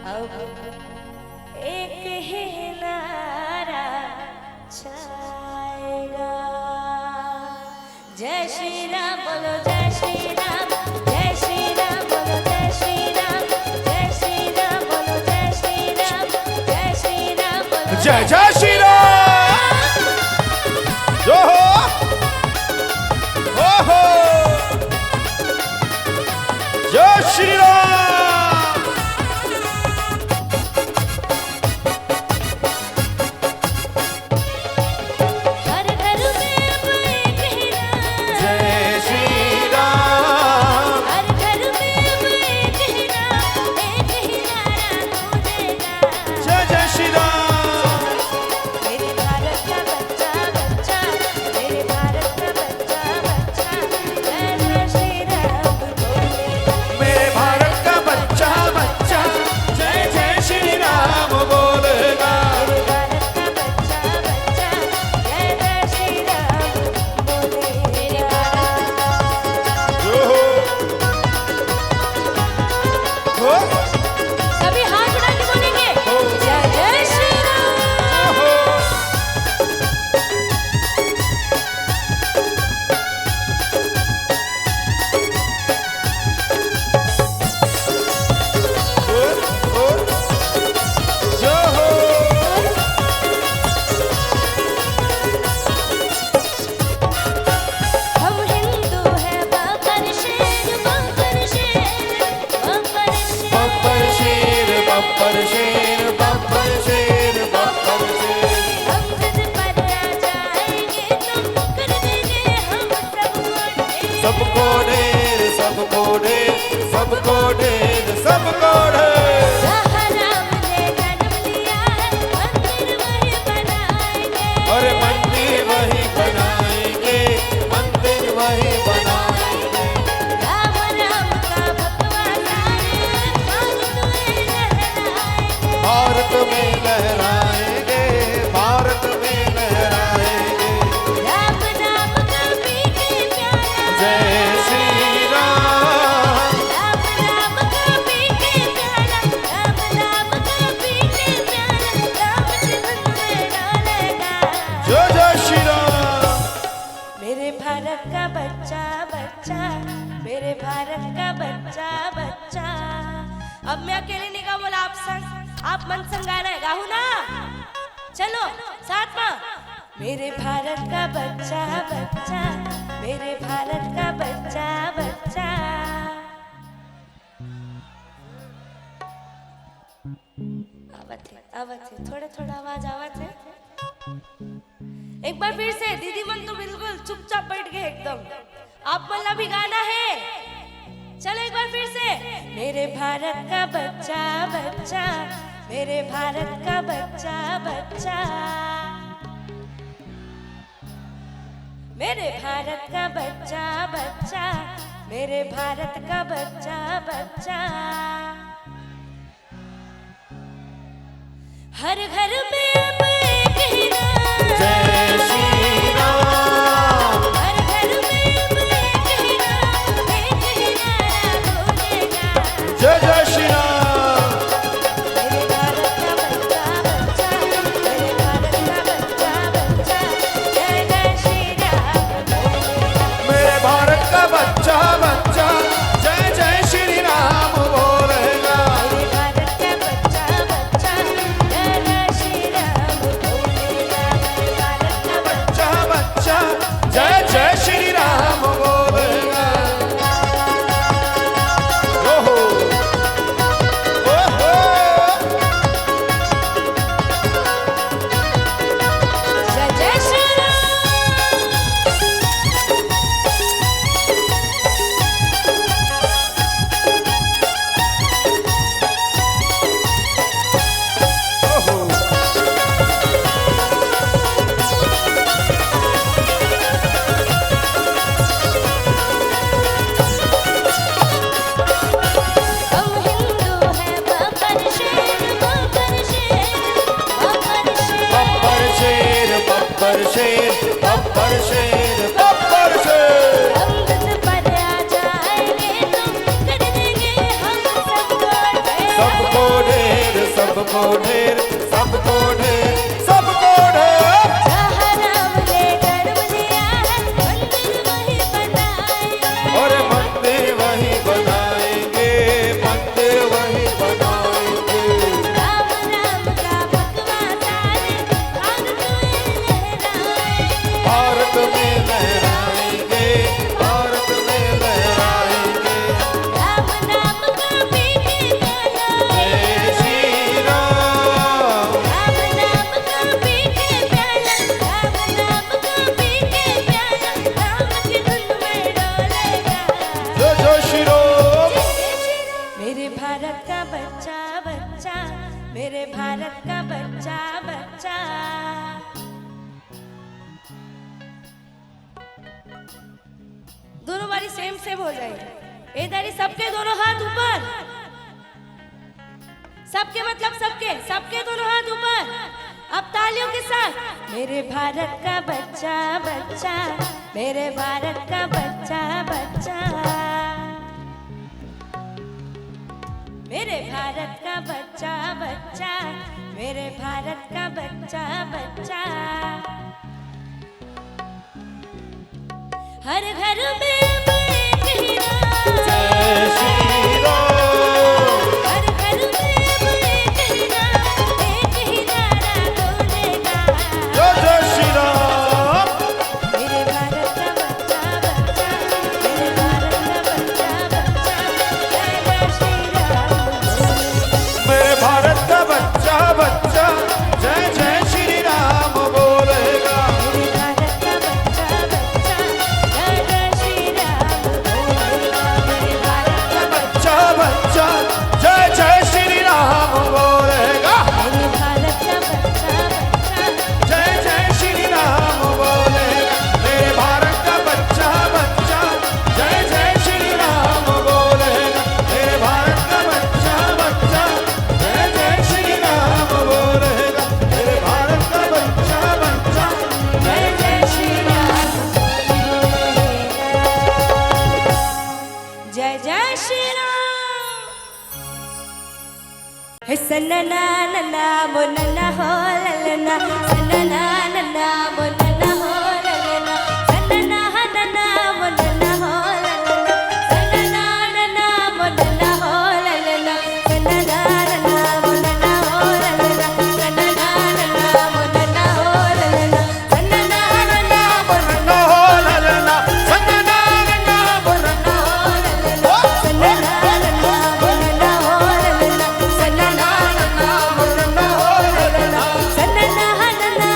अब एक ही नारा छाएगा। जय श्री राम बोलो, जय श्री राम, जय श्री राम बोलो, जय श्री राम, जय श्री राम बोलो, जय श्री राम, जय श्री राम बोलो, जय जय श्री राम। जो हो जय श्री राम। हर घर में अब एक ही नाम, जय श्री राम। हर घर में अब एक ही नाम, एक ही नारा गूंजेगा। जय जय श्री राम। मेरे भारत का बच्चा बच्चा, मेरे भारत का बच्चा बच्चा, जय जय श्री राम बोलेगा। मेरे भारत का बच्चा बच्चा जय जय श्री राम बोलेगा। मेरे भारत का बच्चा बच्चा, जय जय श्री राम बोलेगा। जो हो सभी हाथ उठा के बोलेंगे, जय जय श्री राम। जो हो हम हिंदू हैं बाबर शेर, बाबर शेर, बाबर शेर। बब्बर शेर बब्बर शेर बब्बर शेर बब्बर शेर। हम जिद पर आ जाएंगे तो कर देंगे हम सबको ढेर। सबको ढेर सबको ढेर सबको ढेर। जहाँ राम ने जन्म लिया है, मंदिर वहीं बनाएंगे। अरे मंदिर वही बनाएंगे, मंदिर वही बनाएंगे। राम राम का भगवा सारे भारत में लहराएंगे। भारत में लहराएंगे, भारत में लहराएंगे। राम नाम का पीके प्याला, जय श्री राम। राम नाम का पीके प्याला, राम नाम का पीके प्याला, राम जीवन में डालेगा। जय जय श्री राम। मेरे भारत का बच्चा बच्चा, मेरे भारत का बच्चा बच्चा। अब मैं अकेले नहीं गा बोला, आप संग, आप मन संग गाना है, गाऊं ना? चलो साथ में। मेरे भारत का बच्चा बच्चा, मेरे भारत का बच्चा बच्चा। आवत है थोड़ा थोड़ा आवाज आवत है। एक बार फिर से, दीदी मन तो बिल्कुल चुपचाप बैठ गए एकदम। आप मल्ला भी गाना है। चलो एक बार फिर से। मेरे भारत का बच्चा बच्चा, मेरे भारत का बच्चा बच्चा, मेरे भारत का बच्चा बच्चा, मेरे भारत का बच्चा बच्चा। हर घर में अब एक ही नाम, जय श्री राम। हर घर में अब एक ही नाम, एक ही नारा गूंजेगा। जय जय श्री राम। मेरे भारत का बच्चा बच्चा, मेरे भारत का बच्चा बच्चा, जय जय श्री राम बोलेगा। मेरे भारत का बच्चा बच्चा जय जय श्री राम बोलेगा। मेरे भारत का बच्चा बच्चा, जय जय श्री राम बोलेगा। मेरे भारत का बच्चा बच्चा जय जय श्री राम बोलेगा। ओहो ओहो जय जय श्री राम। हम हिंदू हैं बाबर शेर, बाबर शेर, बाबर शेर। बब्बर शेर बब्बर शेर बब्बर शेर बब्बर शेर। हम जिद पर आ जाएंगे तो कर देंगे हम सबको ढेर, सबको ढेर, सबको ढेर। जहाँ राम ने जन्म लिया है मंदिर वहीं बनाएंगे। और मंदिर वहीं बनाएंगे, मंदिर वहीं बनाएंगे। राम राम का भगवा सारे भारत में लहराएंगे। भारत में लहराएंगे, भारत में लहराएंगे। राम नाम का पीके प्याला, जय श्री राम। राम नाम का पीके प्याला, राम नाम का पीके प्याला, राम की धुन में डोलेगा। जय जय श्री राम। मेरे भारत का बच्चा बच्चा, मेरे भारत का बच्चा बच्चा। दोनों बारी सेम सेम हो जाए। इधर सबके दोनों हाथ ऊपर, सबके मतलब सबके, सबके दोनों हाथ ऊपर। अब तालियों के साथ। मेरे भारत का बच्चा बच्चा, मेरे भारत का बच्चा बच्चा। मेरे भारत का बच्चा बच्चा, मेरे भारत का बच्चा बच्चा। हर घर में एक ही राम, जय श्री राम। हर घर में एक ही राम, एक ही नारा बोलेगा। जय जय श्री राम। मेरे भारत का बच्चा बच्चा, मेरे भारत का बच्चा बच्चा, जय जय श्री राम। मेरे भारत का बच्चा बच्चा, जय जय श्री राम बोलेगा। मेरे भारत का बच्चा बच्चा, जय जय श्री राम बोलेगा। मेरे भारत का बच्चा बच्चा, जय जय श्री राम बोलेगा। मेरे भारत का बच्चा बच्चा, जय जय श्री राम बोलेगा। मेरे भारत का बच्चा बच्चा, जय जय श्री राम बोलेगा। मेरे भारत का बच्चा बच्चा, जय जय श्री राम बोलेगा। मेरे भारत का बच्चा बच्चा, जय जय श्री राम बोलेगा। जय जय श्री राम। हे सन्ना नन्ना मुन्ना हो ललना, सन्ना नन्ना मुन्ना हो ललना, सन्ना नन्ना मुन्ना हो ललना, सन्ना नन्ना मुन्ना हो ललना, सन्ना नन्ना मुन्ना हो ललना, सन्ना नन्ना मुन्ना हो ललना, सन्ना नन्ना मुन्ना हो ललना, सन्ना नन्ना मुन्ना हो ललना, सन्ना नन्ना मुन्ना हो ललना, सन्ना नन्ना मुन्ना हो ललना, सन्ना नन्ना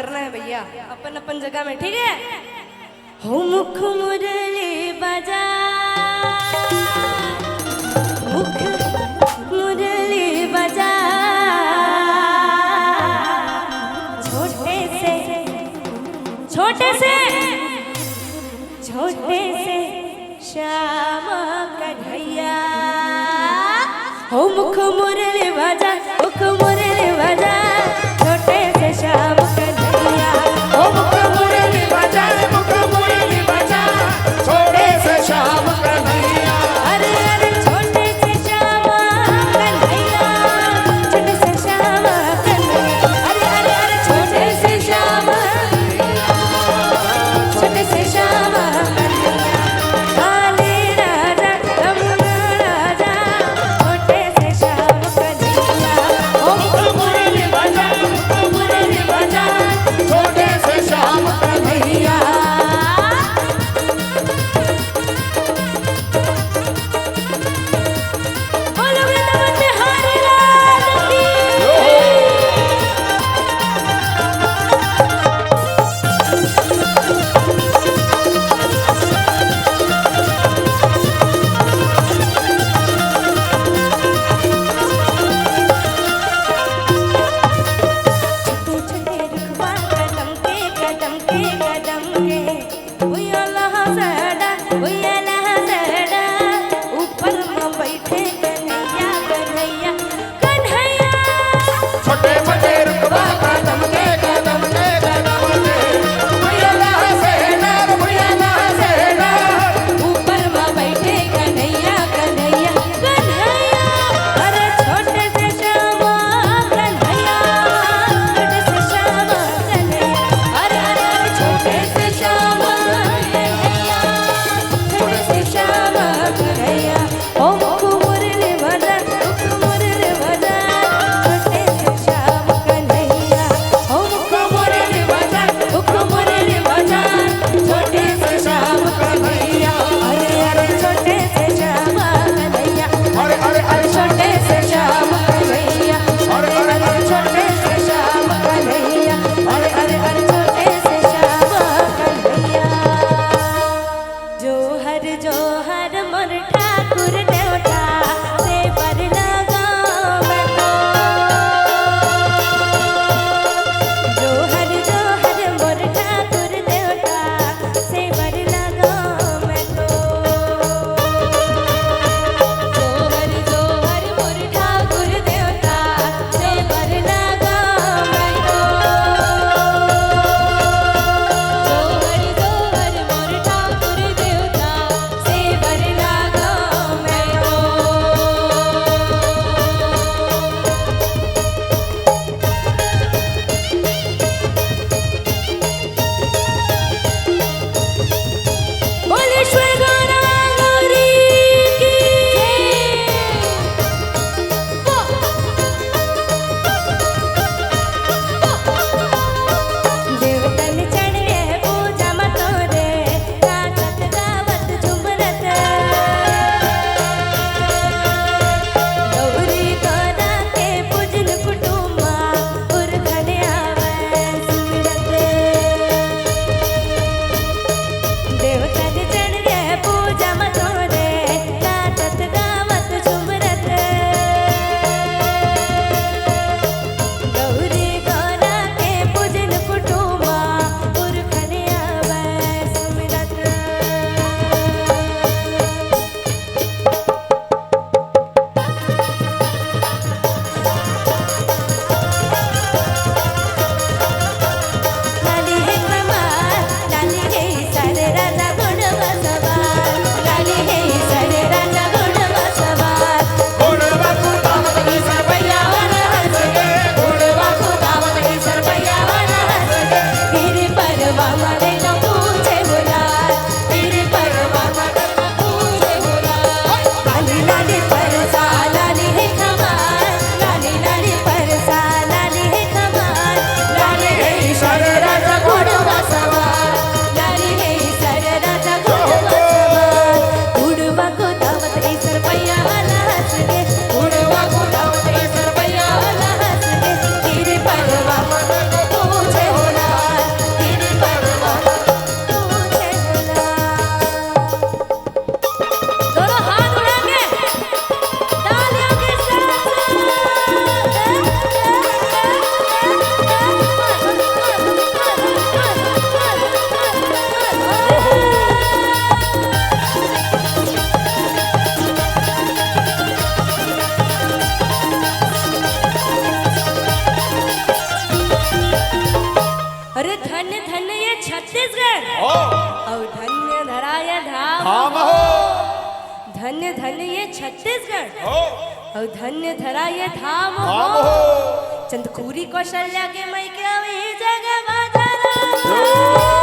करना है भैया, अपन अपन जगह में, ठीक है। हो मुख मुरली बजा, मुख मुरली बजा, छोटे से छोटे से छोटे से श्याम कन्हैया। हो मुख मुरली बजा, मुख मुरली बजा, छोटे से श्याम कन्हैया। ओ मुख मुरली बजा, मुख मुरली बजा, छोटे से श्याम कन्हैया। अरे अरे छोटे से श्याम कन्हैया, छोटे से श्याम कन्हैया। अरे अरे अरे छोटे से श्याम, छोटे से श्याम कन्हैया। काली राजा रमना राजा, छोटे से श्याम कन्हैया। धन्य धन्य ये छत्तीसगढ़ हो और धन्य धरा ये धाम धाम हो हो चंदखूरी कौशल्या के मई के वही जगह बाजारा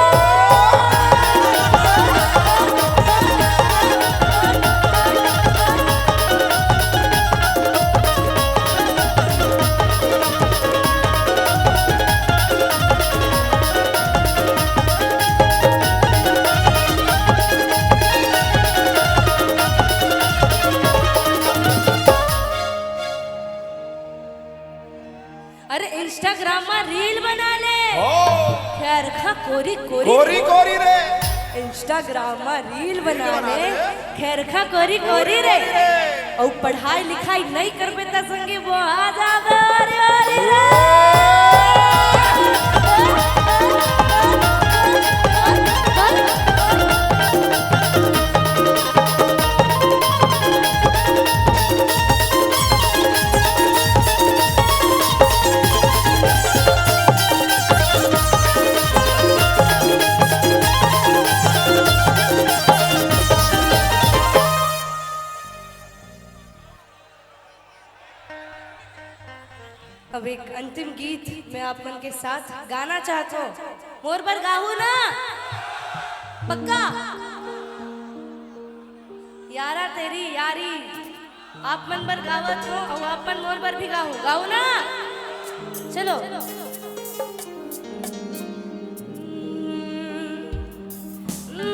अरे इंस्टाग्राम में रील बना ले हो खैर खा कोरी कोरी कोरी कोरी रे इंस्टाग्राम में रील बना ले खैर खा कोरी कोरी रे और पढ़ाई लिखाई नहीं करबे त संगे वो आ जाबे अरे अरे रे अब एक अंतिम गीत मैं आप मन के साथ गाना चाहता हूँ मोर पर गाहू ना पक्का यारा तेरी यारी आप मन पर गावत हो और आप मन मोर पर भी गाऊ ना चलो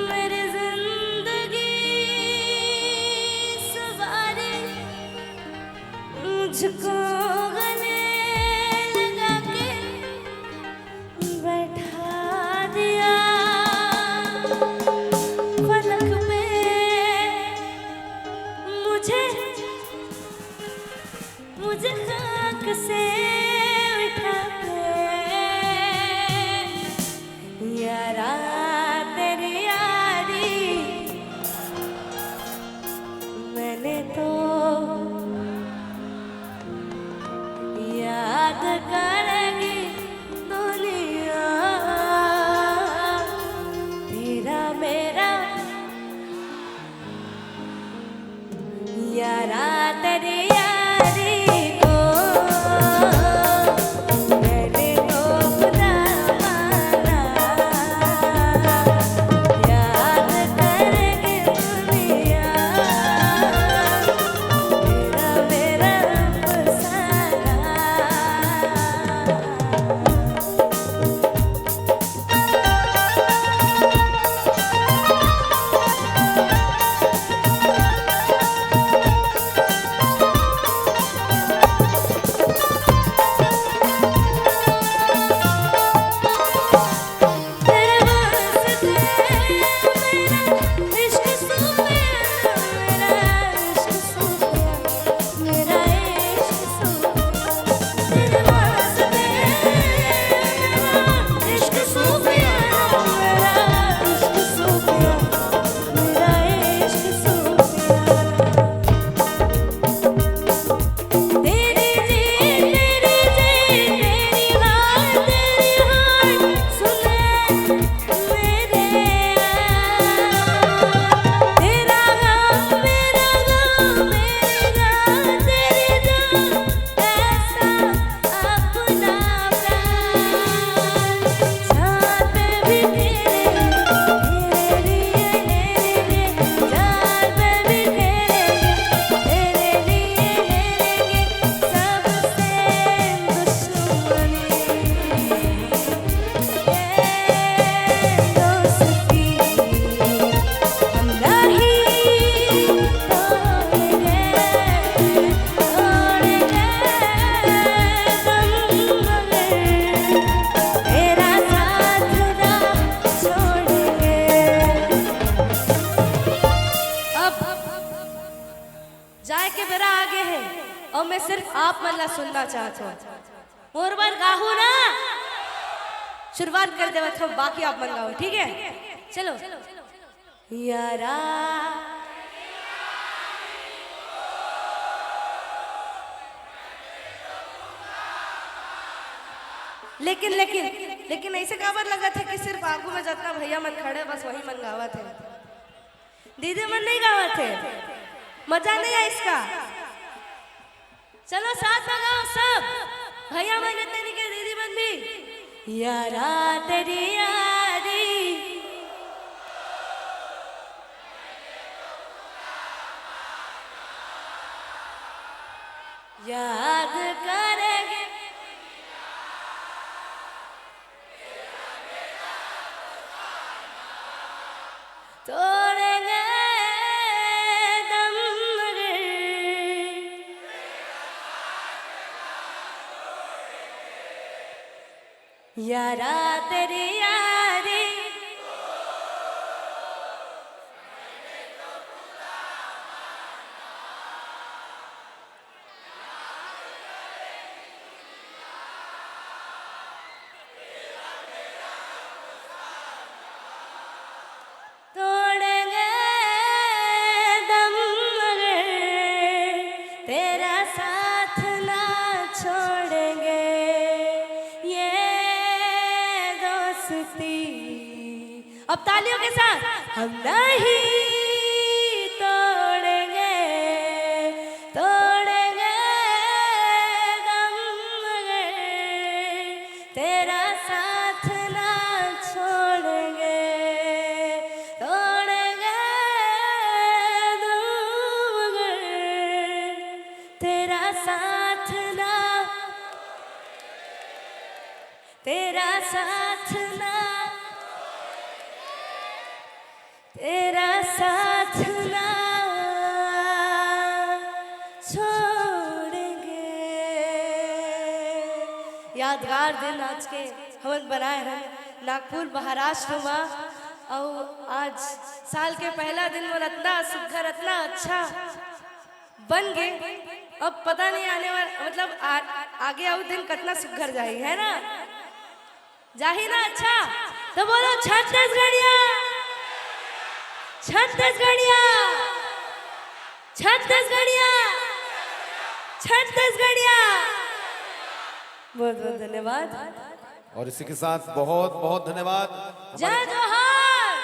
मेरी जिंदगी सवारे मुझको मुझे खाक से उठा यारा तेरी यारी मैंने तो याद करेगी दुनिया तेरा मेरा यारा तेरी और मैं सिर्फ आप मल्ला सुनना चाहता हूँ और बार गाहू ना शुरुआत कर दे तो बाकी आप मन गाओ ठीक है चलो यारा लेकिन लेकिन लेकिन ऐसे काबर लगा था कि सिर्फ आगू में जितना भैया मन खड़े बस वही मन गावा थे दीदी मन नहीं गावा थे मजा नहीं है इसका। चलो साथ लगाओ सब, भैया मैंने तेरी के दीदी बन भी। यारा तेरी यारी याद करेंगे, तोड़ेंगे दम मगर यारा तेरी यारी तोड़ेंगे दम मगर तेरा साथ ना छोड़ेंगे, ये दोस्ती। अब तालियों के साथ, हम नहीं तोड़ेंगे, तोड़ेंगे दम मगर तेरा साथ ना छोड़ेंगे, तोड़ेंगे दम मगर तेरा साथ ना, तेरा साथ ना, तेरा साथ ना छोड़ेंगे। यादगार दिन आज के हम बनाए हैं नागपुर महाराष्ट्र में, और आज साल के पहला दिन वो इतना सुघर इतना अच्छा बन गए। अब पता नहीं आने वाला मतलब आगे आओ दिन कितना सुघर जाए, है ना? जाही ना? अच्छा तो बोलो छत्तीसगढ़िया, छत्तीसगढ़िया, छत्तीसगढ़िया, छत्तीसगढ़िया। बहुत बहुत धन्यवाद। और इसी के साथ बहुत बहुत धन्यवाद। जय जोहार,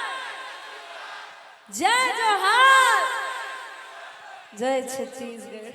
जय जोहार, जय छत्तीसगढ़।